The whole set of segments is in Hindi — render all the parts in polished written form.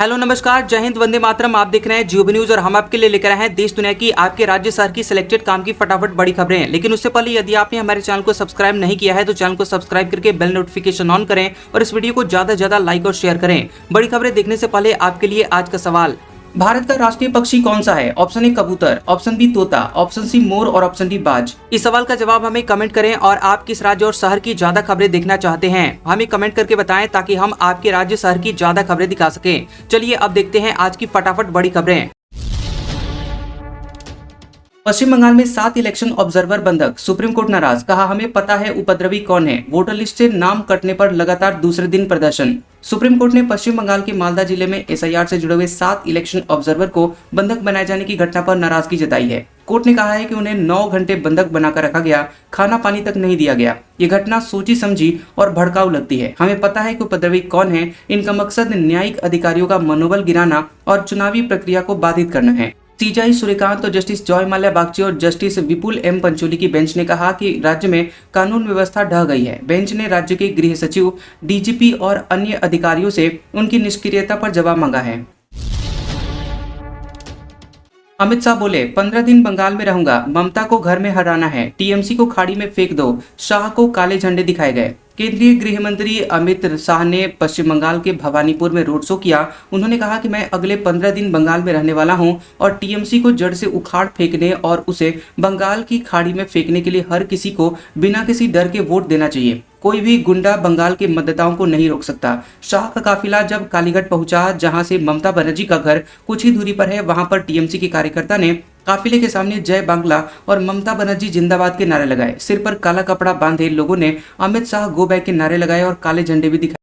हेलो नमस्कार, जय हिंद, वंदे मातरम। आप देख रहे हैं जियो न्यूज और हम आपके लिए लेकर आए हैं देश दुनिया की, आपके राज्य शहर की सिलेक्टेड काम की फटाफट बड़ी खबरें। लेकिन उससे पहले यदि आपने हमारे चैनल को सब्सक्राइब नहीं किया है तो चैनल को सब्सक्राइब करके बेल नोटिफिकेशन ऑन करें और इस वीडियो को ज्यादा से ज्यादा लाइक और शेयर करें। बड़ी खबरें देखने से पहले आपके लिए आज का सवाल, भारत का राष्ट्रीय पक्षी कौन सा है? ऑप्शन ए कबूतर, ऑप्शन बी तोता, ऑप्शन सी मोर और ऑप्शन डी बाज। इस सवाल का जवाब हमें कमेंट करें और आप किस राज्य और शहर की ज्यादा खबरें देखना चाहते हैं हमें कमेंट करके बताएं ताकि हम आपके राज्य शहर की ज्यादा खबरें दिखा सकें। चलिए अब देखते हैं आज की फटाफट बड़ी खबरें। पश्चिम बंगाल में 7 इलेक्शन ऑब्जर्वर बंधक, सुप्रीम कोर्ट नाराज, कहा हमें पता है उपद्रवी कौन है। वोटर लिस्ट से नाम कटने पर लगातार दूसरे दिन प्रदर्शन। सुप्रीम कोर्ट ने पश्चिम बंगाल के मालदा जिले में एसआईआर से जुड़े हुए 7 इलेक्शन ऑब्जर्वर को बंधक बनाए जाने की घटना पर नाराजगी जताई है। कोर्ट ने कहा है कि उन्हें 9 घंटे बंधक बनाकर रखा गया, खाना पानी तक नहीं दिया गया। ये घटना सोची समझी और भड़काऊ लगती है। हमें पता है कि उपद्रवी कौन है। इनका मकसद न्यायिक अधिकारियों का मनोबल गिराना और चुनावी प्रक्रिया को बाधित करना है। सीजेआई सूर्यकांत और जस्टिस जॉय माल्या बागची और जस्टिस विपुल एम पंचोली की बेंच ने कहा कि राज्य में कानून व्यवस्था ढह गई है। बेंच ने राज्य के गृह सचिव, डीजीपी और अन्य अधिकारियों से उनकी निष्क्रियता पर जवाब मांगा है। अमित शाह बोले 15 दिन बंगाल में रहूंगा, ममता को घर में हराना है, टीएमसी को खाड़ी में फेंक दो। शाह को काले झंडे दिखाए गए। केंद्रीय गृह मंत्री अमित शाह ने पश्चिम बंगाल के भवानीपुर में रोड शो किया। उन्होंने कहा कि मैं अगले 15 दिन बंगाल में रहने वाला हूं और टीएमसी को जड़ से उखाड़ फेंकने और उसे बंगाल की खाड़ी में फेंकने के लिए हर किसी को बिना किसी डर के वोट देना चाहिए। कोई भी गुंडा बंगाल के मतदाताओं को नहीं रोक सकता। शाह का काफिला जब कालीघाट पहुंचा, जहां से ममता बनर्जी का घर कुछ ही दूरी पर है, वहां पर टीएमसी के कार्यकर्ता ने काफिले के सामने जय बांग्ला और ममता बनर्जी जिंदाबाद के नारे लगाए। सिर पर काला कपड़ा बांधे लोगों ने अमित शाह गो बैक के नारे लगाए और काले झंडे भी दिखाए।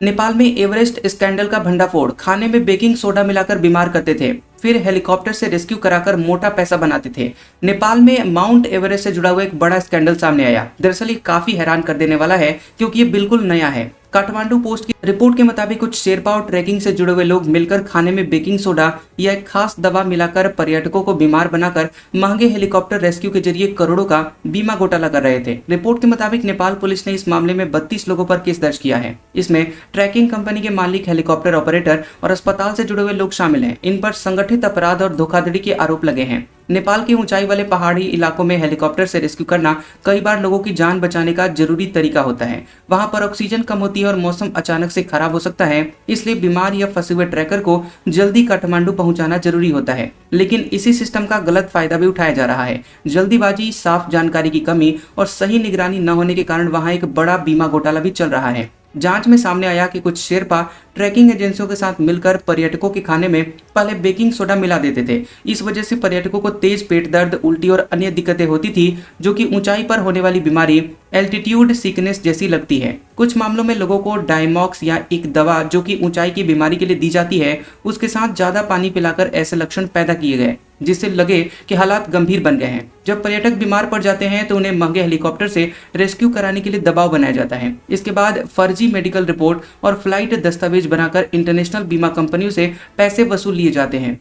नेपाल में एवरेस्ट स्कैंडल का भंडाफोड़, खाने में बेकिंग सोडा मिलाकर बीमार करते थे, फिर हेलीकॉप्टर से रेस्क्यू कराकर मोटा पैसा बनाते थे। नेपाल में माउंट एवरेस्ट से जुड़ा हुआ एक बड़ा स्कैंडल सामने आया। दरअसल ये काफी हैरान कर देने वाला है क्योंकि ये बिल्कुल नया है। काठमांडू पोस्ट की रिपोर्ट के मुताबिक कुछ शेरपा और ट्रैकिंग से जुड़े हुए लोग मिलकर खाने में बेकिंग सोडा या एक खास दवा मिलाकर पर्यटकों को बीमार बनाकर महंगे हेलीकॉप्टर रेस्क्यू के जरिए करोड़ों का बीमा घोटाला कर रहे थे। रिपोर्ट के मुताबिक नेपाल पुलिस ने इस मामले में 32 लोगों पर केस दर्ज किया है। इसमें ट्रैकिंग कंपनी के मालिक, हेलीकॉप्टर ऑपरेटर और अस्पताल से जुड़े हुए लोग शामिल हैं। इन पर संगठित अपराध और धोखाधड़ी के आरोप लगे हैं। नेपाल के ऊंचाई वाले पहाड़ी इलाकों में हेलीकॉप्टर से रेस्क्यू करना कई बार लोगों की जान बचाने का जरूरी तरीका होता है। वहां पर ऑक्सीजन कम होती है और मौसम अचानक से खराब हो सकता है, इसलिए बीमार या फंसे हुए ट्रैकर को जल्दी काठमांडू पहुंचाना जरूरी होता है। लेकिन इसी सिस्टम का गलत फायदा भी उठाया जा रहा है। जल्दीबाजी, साफ जानकारी की कमी और सही निगरानी न होने के कारण वहां एक बड़ा बीमा घोटाला भी चल रहा है। जांच में सामने आया कि कुछ शेरपा ट्रैकिंग एजेंसियों के साथ मिलकर पर्यटकों के खाने में पहले बेकिंग सोडा मिला देते थे। इस वजह से पर्यटकों को तेज पेट दर्द, उल्टी और अन्य दिक्कतें होती थी, जो कि ऊंचाई पर होने वाली बीमारी एल्टीट्यूड सिकनेस जैसी लगती है। कुछ मामलों में लोगों को डायमॉक्स या एक दवा जो कि ऊंचाई की बीमारी के लिए दी जाती है, उसके साथ ज्यादा पानी पिलाकर ऐसे लक्षण पैदा किए गए जिससे लगे कि हालात गंभीर बन गए हैं। जब पर्यटक बीमार पड़ जाते हैं तो उन्हें महंगे हेलीकॉप्टर से रेस्क्यू कराने के लिए दबाव बनाया जाता है। इसके बाद फर्जी मेडिकल रिपोर्ट और फ्लाइट दस्तावेज बनाकर इंटरनेशनल बीमा कंपनियों से पैसे वसूल लिए जाते हैं।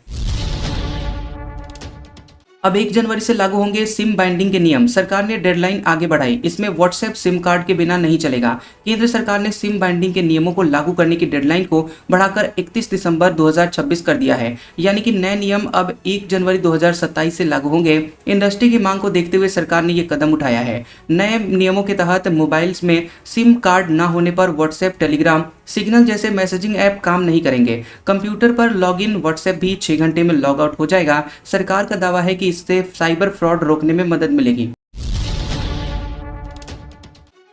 अब 1 जनवरी से लागू होंगे सिम बाइंडिंग के नियम। सरकार ने डेडलाइन आगे बढ़ाई। इसमें व्हाट्सएप सिम कार्ड के बिना नहीं चलेगा। केंद्र सरकार ने सिम बाइंडिंग के नियमों को लागू करने की डेडलाइन को बढ़ाकर 31 दिसंबर 2026 कर दिया है। यानी कि नए नियम अब 1 जनवरी 2027 से लागू होंगे। इंडस्ट्री की मांग को देखते हुए सरकार ने ये कदम उठाया है। नए नियमों के तहत मोबाइल्स में सिम कार्ड न होने पर व्हाट्सएप, टेलीग्राम, सिग्नल जैसे मैसेजिंग ऐप काम नहीं करेंगे। कंप्यूटर पर लॉगिन व्हाट्सएप भी 6 घंटे में लॉग आउट हो जाएगा। सरकार का दावा है कि इससे साइबर फ्रॉड रोकने में मदद मिलेगी।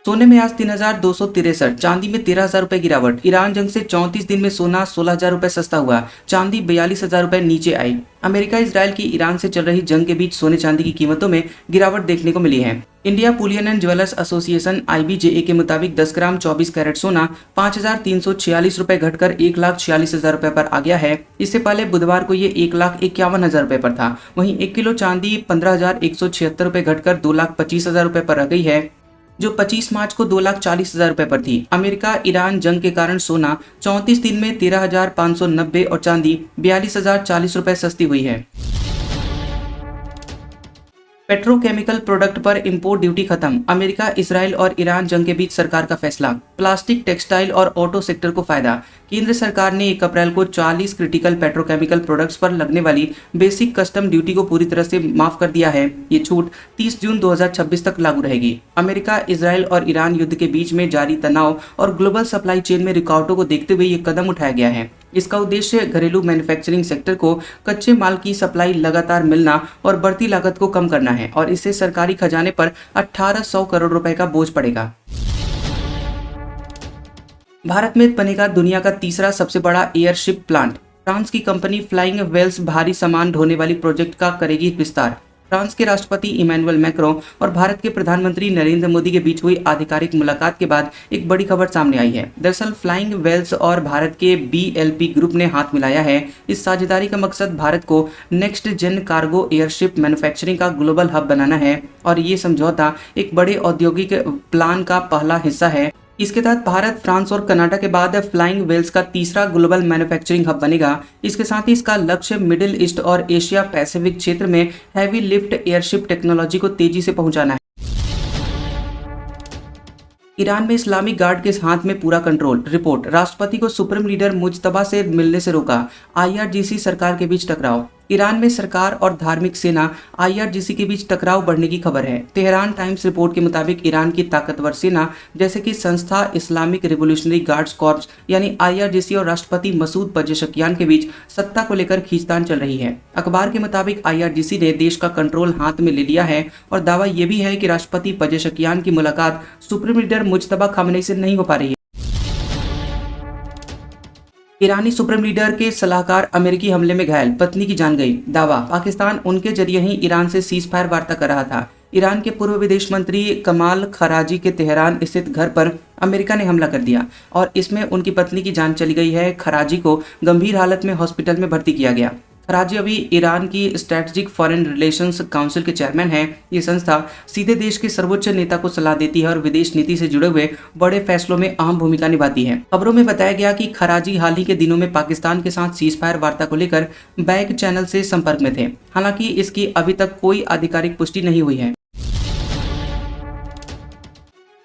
सोने में आज 3263, चांदी में 13,000 रुपए गिरावट। ईरान जंग से 34 दिन में सोना 16,000 रुपए सस्ता हुआ, चांदी 42,000 रुपए नीचे आई। अमेरिका इजराइल की ईरान से चल रही जंग के बीच सोने चांदी की कीमतों में गिरावट देखने को मिली है। India Boolean and jewellers association IBJA के मुताबिक 10 ग्राम 24 कैरेट सोना 5,346 रुपए घटकर 1,46,000 रुपए पर आ गया है। इससे पहले बुधवार को ये 1,51,000 रुपए पर था। वहीं 1 किलो चांदी 15,176 रुपए घटकर 2,25,000 रुपए पर रह गई है, जो 25 मार्च को 2,40,000 रुपए पर थी। अमेरिका ईरान जंग के कारण सोना 34 दिन में 13,590 और चांदी 42,040 रुपए सस्ती हुई है। पेट्रोकेमिकल प्रोडक्ट पर इंपोर्ट ड्यूटी खत्म। अमेरिका, इजराइल और ईरान जंग के बीच सरकार का फैसला। प्लास्टिक, टेक्सटाइल और ऑटो सेक्टर को फायदा। केंद्र सरकार ने 1 अप्रैल को 40 क्रिटिकल पेट्रोकेमिकल प्रोडक्ट्स पर लगने वाली बेसिक कस्टम ड्यूटी को पूरी तरह से माफ कर दिया है। ये छूट 30 जून 2026 तक लागू रहेगी। अमेरिका, इजराइल और ईरान युद्ध के बीच में जारी तनाव और ग्लोबल सप्लाई चेन में रुकावटों को देखते हुए ये कदम उठाया गया है। इसका उद्देश्य घरेलू मैन्युफैक्चरिंग सेक्टर को कच्चे माल की सप्लाई लगातार मिलना और बढ़ती लागत को कम करना है और इससे सरकारी खजाने पर 1800 करोड़ रुपए का बोझ पड़ेगा। भारत में बनेगा दुनिया का तीसरा सबसे बड़ा एयरशिप प्लांट। फ्रांस की कंपनी फ्लाइंग वेल्स भारी सामान ढोने वाली प्रोजेक्ट का करेगी विस्तार। फ्रांस के राष्ट्रपति इमैनुअल मैक्रों और भारत के प्रधानमंत्री नरेंद्र मोदी के बीच हुई आधिकारिक मुलाकात के बाद एक बड़ी खबर सामने आई है। दरअसल फ्लाइंग वेल्स और भारत के BLP ग्रुप ने हाथ मिलाया है। इस साझेदारी का मकसद भारत को next gen cargo airship manufacturing का ग्लोबल हब बनाना है और ये समझौता एक बड़े औद्योगिक प्लान का पहला हिस्सा है। इसके तहत भारत, फ्रांस और कनाडा के बाद फ्लाइंग वेल्स का तीसरा ग्लोबल मैन्युफैक्चरिंग हब बनेगा। इसके साथ ही इसका लक्ष्य मिडिल ईस्ट और एशिया पैसिफिक क्षेत्र में हैवी लिफ्ट एयरशिप टेक्नोलॉजी को तेजी से पहुंचाना है। ईरान में इस्लामिक गार्ड के हाथ में पूरा कंट्रोल। रिपोर्ट, राष्ट्रपति को सुप्रीम लीडर मुज्तबा से मिलने से रोका। IRGC सरकार के बीच टकराव। ईरान में सरकार और धार्मिक सेना IRGC के बीच टकराव बढ़ने की खबर है। तेहरान टाइम्स रिपोर्ट के मुताबिक ईरान की ताकतवर सेना जैसे कि संस्था इस्लामिक रिवोल्यूशनरी गार्ड्स कॉर्प्स यानी IRGC और राष्ट्रपति मसूद पजेशकियान के बीच सत्ता को लेकर खींचतान चल रही है। अखबार के मुताबिक IRGC ने देश का कंट्रोल हाथ में ले लिया है और दावा यह भी है कि राष्ट्रपति पजेशकियान की मुलाकात सुप्रीम लीडर मुज्तबा खामनेई से नहीं हो पा रही है। ईरानी सुप्रीम लीडर के सलाहकार अमेरिकी हमले में घायल, पत्नी की जान गई। दावा, पाकिस्तान उनके जरिए ही ईरान से सीज फायर वार्ता कर रहा था। ईरान के पूर्व विदेश मंत्री कमाल खराजी के तेहरान स्थित घर पर अमेरिका ने हमला कर दिया और इसमें उनकी पत्नी की जान चली गई है। खराजी को गंभीर हालत में हॉस्पिटल में भर्ती किया गया। खराजी अभी ईरान की स्ट्रेटेजिक फॉरेन रिलेशंस काउंसिल के चेयरमैन हैं। ये संस्था सीधे देश के सर्वोच्च नेता को सलाह देती है और विदेश नीति से जुड़े हुए बड़े फैसलों में अहम भूमिका निभाती है। खबरों में बताया गया कि खराजी हाल ही के दिनों में पाकिस्तान के साथ सीज फायर वार्ता को लेकर बैक चैनल से संपर्क में थे। हालांकि इसकी अभी तक कोई आधिकारिक पुष्टि नहीं हुई है।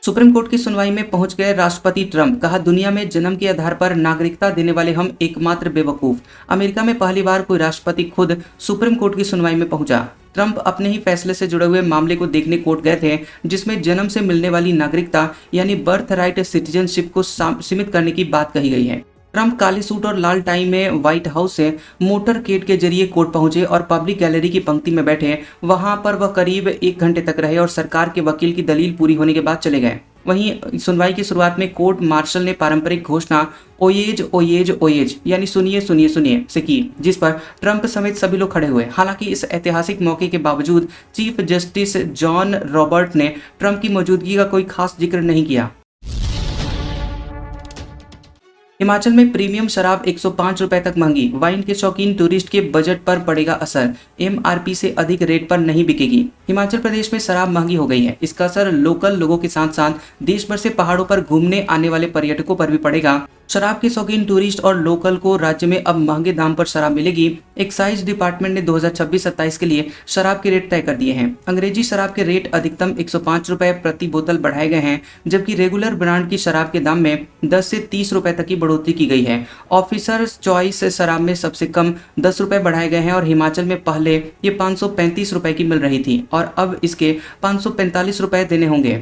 सुप्रीम कोर्ट की सुनवाई में पहुंच गए राष्ट्रपति ट्रंप। कहा, दुनिया में जन्म के आधार पर नागरिकता देने वाले हम एकमात्र बेवकूफ। अमेरिका में पहली बार कोई राष्ट्रपति खुद सुप्रीम कोर्ट की सुनवाई में पहुंचा। ट्रंप अपने ही फैसले से जुड़े हुए मामले को देखने कोर्ट गए थे जिसमें जन्म से मिलने वाली नागरिकता यानी बर्थ राइट सिटीजनशिप को सीमित करने की बात कही गई है। ट्रंप काले सूट और लाल टाई में व्हाइट हाउस से मोटरकेड के जरिए कोर्ट पहुंचे और पब्लिक गैलरी की पंक्ति में बैठे। वहां पर वह करीब 1 घंटे तक रहे और सरकार के वकील की दलील पूरी होने के बाद चले गए। वहीं सुनवाई की शुरुआत में कोर्ट मार्शल ने पारंपरिक घोषणा ओयेज ओयेज ओयेज यानी सुनिए सुनिए सुनिए से की, जिस पर ट्रंप समेत सभी लोग खड़े हुए। हालांकि इस ऐतिहासिक मौके के बावजूद चीफ जस्टिस जॉन रॉबर्ट ने ट्रंप की मौजूदगी का कोई खास जिक्र नहीं किया। हिमाचल में प्रीमियम शराब 105 रुपए तक महंगी। वाइन के शौकीन टूरिस्ट के बजट पर पड़ेगा असर। MRP से अधिक रेट पर नहीं बिकेगी। हिमाचल प्रदेश में शराब महंगी हो गई है। इसका असर लोकल लोगों के साथ साथ देश भर से पहाड़ों पर घूमने आने वाले पर्यटकों पर भी पड़ेगा। शराब के शौकीन टूरिस्ट और लोकल को राज्य में अब महंगे दाम पर शराब मिलेगी। एक्साइज डिपार्टमेंट ने 2026-27 के लिए शराब के रेट तय कर दिए हैं। अंग्रेजी शराब के रेट अधिकतम 105 रुपए प्रति बोतल बढ़ाए गए हैं, जबकि रेगुलर ब्रांड की शराब के दाम में 10 से 30 रुपए तक की बढ़ोतरी की गई है। ऑफिसर्स चॉइस शराब में सबसे कम 10 रुपए बढ़ाए गए हैं और हिमाचल में पहले ये 535 रुपए की मिल रही थी और अब इसके 545 रुपए देने होंगे।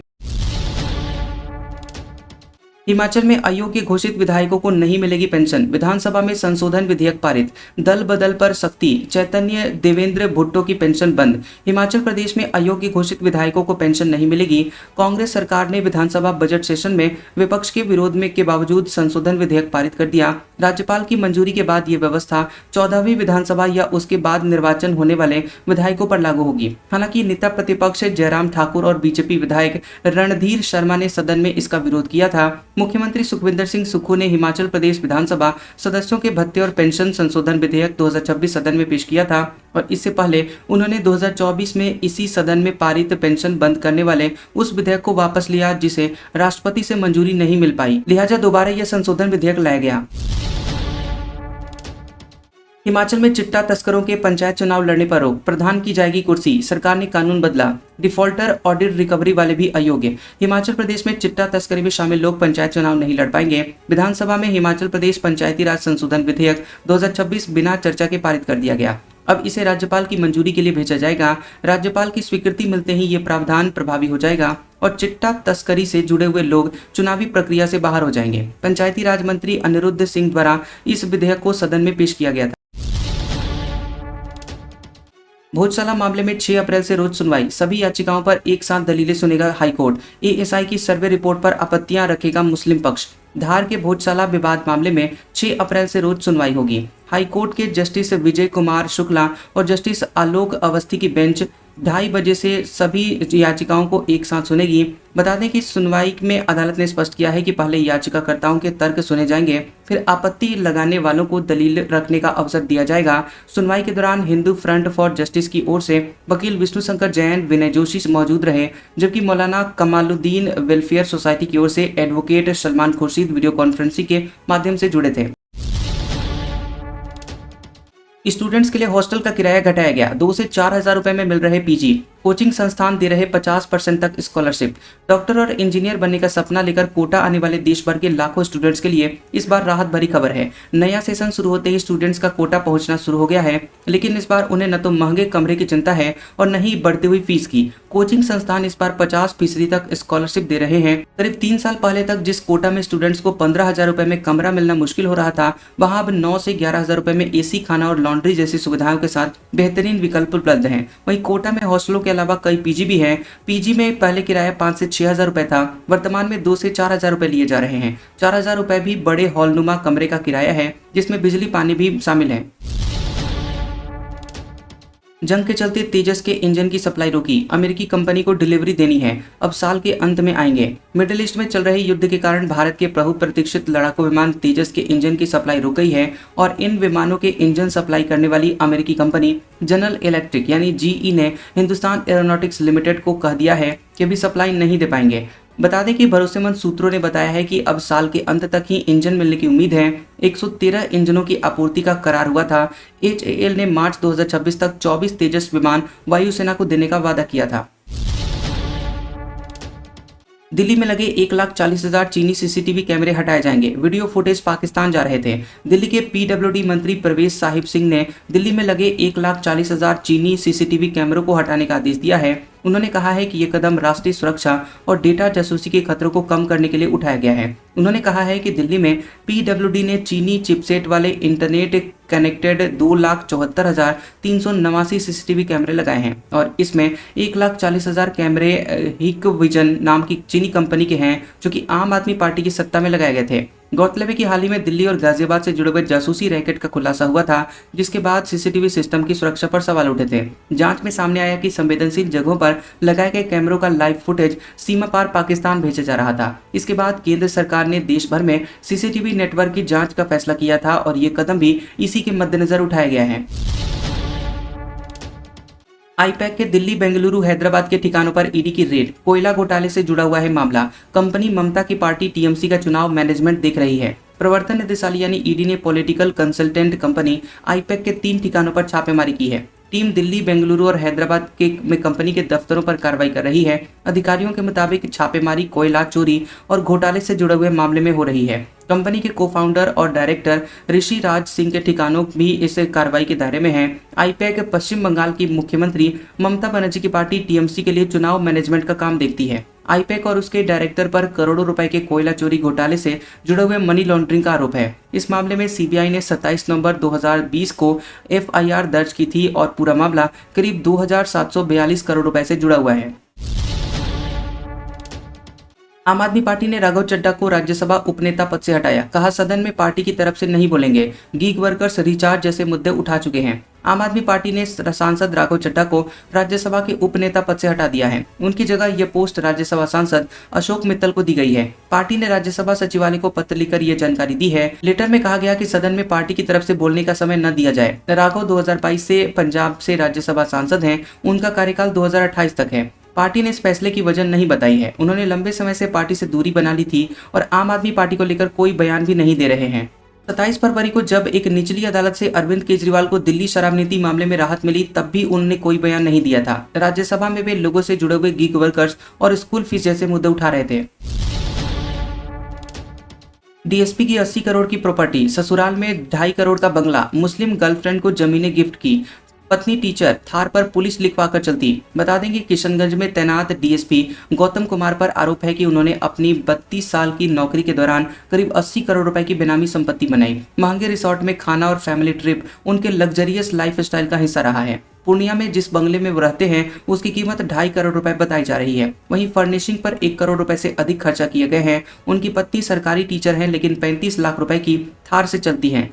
हिमाचल में अयोग्य घोषित विधायकों को नहीं मिलेगी पेंशन। विधानसभा में संशोधन विधेयक पारित। दल बदल पर सख्ती। चैतन्य देवेंद्र भुट्टो की पेंशन बंद। हिमाचल प्रदेश में अयोग्य घोषित विधायकों को पेंशन नहीं मिलेगी। कांग्रेस सरकार ने विधानसभा बजट सेशन में विपक्ष के विरोध में के बावजूद संशोधन विधेयक पारित कर दिया। राज्यपाल की मंजूरी के बाद ये व्यवस्था 14वीं विधानसभा या उसके बाद निर्वाचन होने वाले विधायकों पर लागू होगी। हालांकि नेता प्रतिपक्ष जयराम ठाकुर और बीजेपी विधायक रणधीर शर्मा ने सदन में इसका विरोध किया था। मुख्यमंत्री सुखविंदर सिंह सुक्खू ने हिमाचल प्रदेश विधानसभा सदस्यों के भत्ते और पेंशन संशोधन विधेयक 2026 सदन में पेश किया था और इससे पहले उन्होंने 2024 में इसी सदन में पारित पेंशन बंद करने वाले उस विधेयक को वापस लिया जिसे राष्ट्रपति से मंजूरी नहीं मिल पाई। लिहाजा दोबारा यह संशोधन विधेयक लाया गया। हिमाचल में चिट्टा तस्करों के पंचायत चुनाव लड़ने पर रोक, प्रधान की जाएगी कुर्सी, सरकार ने कानून बदला, डिफॉल्टर ऑडिट रिकवरी वाले भी अयोग्य। हिमाचल प्रदेश में चिट्टा तस्करी में शामिल लोग पंचायत चुनाव नहीं लड़ पाएंगे। विधानसभा में हिमाचल प्रदेश पंचायती राज संशोधन विधेयक 2026 बिना चर्चा के पारित कर दिया गया। अब इसे राज्यपाल की मंजूरी के लिए भेजा जाएगा। राज्यपाल की स्वीकृति मिलते ही ये प्रावधान प्रभावी हो जाएगा और चिट्टा तस्करी से जुड़े हुए लोग चुनावी प्रक्रिया से बाहर हो जाएंगे। पंचायती राज मंत्री अनिरुद्ध सिंह द्वारा इस विधेयक को सदन में पेश किया गया था। भोजशाला मामले में 6 अप्रैल से रोज सुनवाई, सभी याचिकाओं पर एक साथ दलीलें सुनेगा हाईकोर्ट। एएसआई की सर्वे रिपोर्ट पर आपत्तियां रखेगा मुस्लिम पक्ष। धार के भोजशाला विवाद मामले में 6 अप्रैल से रोज सुनवाई होगी। हाईकोर्ट के जस्टिस विजय कुमार शुक्ला और जस्टिस आलोक अवस्थी की बेंच 2:30 बजे से सभी याचिकाओं को एक साथ सुनेगी। बता दें कि सुनवाई में अदालत ने स्पष्ट किया है कि पहले याचिकाकर्ताओं के तर्क सुने जाएंगे, फिर आपत्ति लगाने वालों को दलील रखने का अवसर दिया जाएगा। सुनवाई के दौरान हिंदू फ्रंट फॉर जस्टिस की ओर से वकील विष्णु शंकर जैन, विनय जोशी मौजूद रहे, जबकि मौलाना कमालुद्दीन वेलफेयर सोसाइटी की ओर से advocate Salman Khurshid video conferencing के माध्यम से जुड़े थे। स्टूडेंट्स के लिए हॉस्टल का किराया घटाया गया, 2 से 4 हजार रुपए में मिल रहे पीजी। कोचिंग संस्थान दे रहे 50% तक स्कॉलरशिप। डॉक्टर और इंजीनियर बनने का सपना लेकर कोटा आने वाले देश भर के लाखों स्टूडेंट्स के लिए इस बार राहत भरी खबर है। नया सेशन शुरू होते ही स्टूडेंट्स का कोटा पहुंचना शुरू हो गया है, लेकिन इस बार उन्हें न तो महंगे कमरे की चिंता है और न ही बढ़ती हुई फीस की। कोचिंग संस्थान इस बार 50% तक स्कॉलरशिप दे रहे हैं। करीब 3 साल पहले तक जिस कोटा में स्टूडेंट्स को 15,000 रुपए में कमरा मिलना मुश्किल हो रहा था, वहां अब 9 से 11,000 रुपए में एसी, खाना और लॉन्ड्री जैसी सुविधाओं के साथ बेहतरीन विकल्प उपलब्ध हैं। वहीं कोटा में हॉस्टलों के अलावा कई पीजी भी हैं। पीजी में पहले किराया 5 से 6 हजार रुपए था, वर्तमान में 2 से 4 हजार रुपए लिए जा रहे हैं। 4 हजार रुपए भी बड़े हॉलनुमा कमरे का किराया है, जिसमें बिजली पानी भी शामिल है। जंग के चलते तेजस के इंजन की सप्लाई रोकी, अमेरिकी कंपनी को डिलीवरी देनी है, अब साल के अंत में आएंगे। मिडिल ईस्ट में चल रहे युद्ध के कारण भारत के बहुप्रतीक्षित लड़ाकू विमान तेजस के इंजन की सप्लाई रुक गई है और इन विमानों के इंजन सप्लाई करने वाली अमेरिकी कंपनी जनरल इलेक्ट्रिक यानी जीई ने हिंदुस्तान एरोनॉटिक्स लिमिटेड को कह दिया है कि अभी सप्लाई नहीं दे पाएंगे। बता दें कि भरोसेमंद सूत्रों ने बताया है कि अब साल के अंत तक ही इंजन मिलने की उम्मीद है। 113 इंजनों की आपूर्ति का करार हुआ था। एचएएल ने मार्च 2026 तक 24 तेजस विमान वायुसेना को देने का वादा किया था। दिल्ली में लगे 1,40,000 चीनी सीसीटीवी कैमरे हटाए जाएंगे, वीडियो फुटेज पाकिस्तान जा रहे थे। दिल्ली के पीडब्ल्यूडी मंत्री प्रवेश साहिब सिंह ने दिल्ली में लगे 1,40,000 चीनी सीसीटीवी कैमरों को हटाने का आदेश दिया है। उन्होंने कहा है कि ये कदम राष्ट्रीय सुरक्षा और डेटा जासूसी के खतरों को कम करने के लिए उठाया गया है। उन्होंने कहा है कि दिल्ली में पीडब्ल्यूडी ने चीनी चिपसेट वाले इंटरनेट कनेक्टेड 2,74,389 सीसीटीवी कैमरे लगाए हैं और इसमें 1,40,000 कैमरे हिकविजन नाम की चीनी कंपनी के हैं, जो कि आम आदमी पार्टी की सत्ता में लगाए गए थे। गौरतलब है कि हाल ही में दिल्ली और गाजियाबाद से जुड़े हुए जासूसी रैकेट का खुलासा हुआ था, जिसके बाद सीसीटीवी सिस्टम की सुरक्षा पर सवाल उठे थे। जांच में सामने आया कि संवेदनशील जगहों पर लगाए गए कैमरों का लाइव फुटेज सीमा पार पाकिस्तान भेजा जा रहा था। इसके बाद केंद्र सरकार ने देश भर में सीसीटीवी नेटवर्क की जांच का फैसला किया था और ये कदम भी इसी के मद्देनजर उठाया गया है। आईपैक के दिल्ली, बेंगलुरु, हैदराबाद के ठिकानों पर ईडी की रेड, कोयला घोटाले से जुड़ा हुआ है मामला। कंपनी ममता की पार्टी टीएमसी का चुनाव मैनेजमेंट देख रही है। प्रवर्तन निदेशालय यानी ईडी ने पॉलिटिकल कंसल्टेंट कंपनी आईपैक के 3 ठिकानों पर छापेमारी की है। टीम दिल्ली, बेंगलुरु और हैदराबाद में कंपनी के दफ्तरों पर कार्रवाई कर रही है। अधिकारियों के मुताबिक छापेमारी कोयला चोरी और घोटाले से जुड़े हुए मामले में हो रही है। कंपनी के को-फाउंडर और डायरेक्टर ऋषि राज सिंह के ठिकानों भी इस कार्रवाई के दायरे में हैं। आईपैक पश्चिम बंगाल की मुख्यमंत्री ममता बनर्जी की पार्टी टीएमसी के लिए चुनाव मैनेजमेंट का काम देखती है। आईपैक और उसके डायरेक्टर पर करोड़ों रुपए के कोयला चोरी घोटाले से जुड़े हुए मनी लॉन्ड्रिंग का आरोप है। इस मामले में सीबीआई ने 27 नवंबर 2020 को एफआईआर दर्ज की थी और पूरा मामला करीब 2,742 करोड़ रुपए से जुड़ा हुआ है। आम आदमी पार्टी ने राघव चड्ढा को राज्यसभा उपनेता पद से हटाया, कहा सदन में पार्टी की तरफ से नहीं बोलेंगे। गीग वर्कर्स रिचार्ज जैसे मुद्दे उठा चुके हैं। आम आदमी पार्टी ने सांसद राघव चड्ढा को राज्यसभा के उपनेता पद से हटा दिया है। उनकी जगह यह पोस्ट राज्यसभा सांसद अशोक मित्तल को दी गई है। पार्टी ने राज्यसभा सचिवालय को पत्र लिखकर यह जानकारी दी है। लेटर में कहा गया कि सदन में पार्टी की तरफ से बोलने का समय न दिया जाए। राघव 2022 से पंजाब से राज्यसभा सांसद हैं। उनका कार्यकाल 2028 तक है। पार्टी ने इस फैसले की वजह नहीं बताई है। उन्होंने लंबे समय से पार्टी से दूरी बना ली थी और आम आदमी पार्टी को लेकर कोई बयान भी नहीं दे रहे हैं। 27 फरवरी को जब एक निचली अदालत से अरविंद केजरीवाल को दिल्ली शराब नीति मामले में राहत मिली, तब भी उन्होंने कोई बयान नहीं दिया था। राज्यसभा में वे लोगों से जुड़े हुए गिग वर्कर्स और स्कूल फीस जैसे मुद्दे उठा रहे थे। डीएसपी की 80 करोड़ की प्रॉपर्टी, ससुराल में 2.5 करोड़ का बंगला, मुस्लिम गर्लफ्रेंड को जमीनें गिफ्ट की, पत्नी टीचर, थार पर पुलिस लिखवाकर चलती। बता दें कि किशनगंज में तैनात डीएसपी गौतम कुमार पर आरोप है कि उन्होंने अपनी 32 साल की नौकरी के दौरान करीब 80 करोड़ रुपए की बेनामी संपत्ति बनाई। महंगे रिसोर्ट में खाना और फैमिली ट्रिप उनके लग्जरियस लाइफस्टाइल का हिस्सा रहा है। पूर्णिया में जिस बंगले में वो रहते हैं उसकी कीमत 2.5 करोड़ रुपए बताई जा रही है। वहीं फर्निशिंग पर 1 करोड़ रुपए से अधिक खर्चा किए गए हैं। उनकी पत्नी सरकारी टीचर है, लेकिन 35 लाख रुपए की थार से चलती हैं।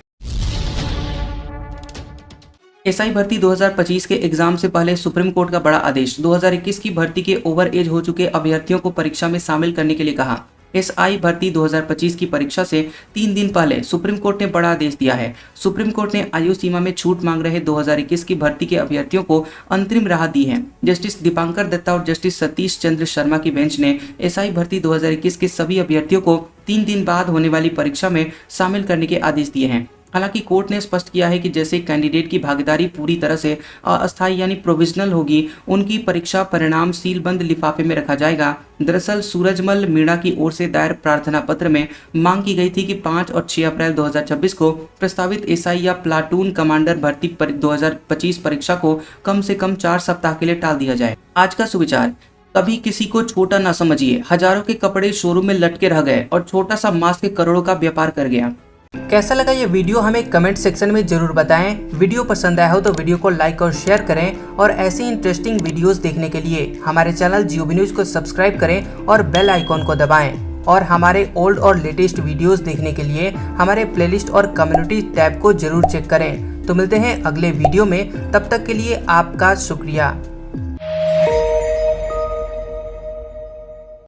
एसआई भर्ती 2025 के एग्जाम से पहले सुप्रीम कोर्ट का बड़ा आदेश, 2021 की भर्ती के ओवर एज हो चुके अभ्यर्थियों को परीक्षा में शामिल करने के लिए कहा। एसआई भर्ती 2025 की परीक्षा से 3 दिन पहले सुप्रीम कोर्ट ने बड़ा आदेश दिया है। सुप्रीम कोर्ट ने आयु सीमा में छूट मांग रहे 2021 की भर्ती के अभ्यर्थियों को अंतरिम राहत दी है। जस्टिस दीपांकर दत्ता और जस्टिस सतीश चंद्र शर्मा की बेंच ने एसआई भर्ती 2021 के सभी अभ्यर्थियों को 3 दिन बाद होने वाली परीक्षा में शामिल करने के आदेश दिए हैं। हालांकि कोर्ट ने स्पष्ट किया है कि जैसे कैंडिडेट की भागीदारी पूरी तरह से अस्थायी यानी प्रोविजनल होगी, उनकी परीक्षा परिणाम सीलबंद लिफाफे में रखा जाएगा। दरअसल सूरजमल मीणा की ओर से दायर प्रार्थना पत्र में मांग की गई थी कि 5 और 6 अप्रैल 2026 को प्रस्तावित एसआई या प्लाटून कमांडर भर्ती 2025 परीक्षा को कम से कम 4 सप्ताह के लिए टाल दिया जाए। आज का सुविचार, कभी किसी को छोटा ना समझिए। हजारों के कपड़े शोरूम में लटके रह गए और छोटा सा मास्क करोड़ों का व्यापार कर गया। कैसा लगा ये वीडियो हमें कमेंट सेक्शन में जरूर बताएं। वीडियो पसंद आया हो तो वीडियो को लाइक और शेयर करें और ऐसी इंटरेस्टिंग वीडियोस देखने के लिए हमारे चैनल जियोबी न्यूज को सब्सक्राइब करें और बेल आइकॉन को दबाएं। और हमारे ओल्ड और लेटेस्ट वीडियोस देखने के लिए हमारे प्लेलिस्ट और कम्युनिटी टैब को जरूर चेक करें। तो मिलते हैं अगले वीडियो में, तब तक के लिए आपका शुक्रिया।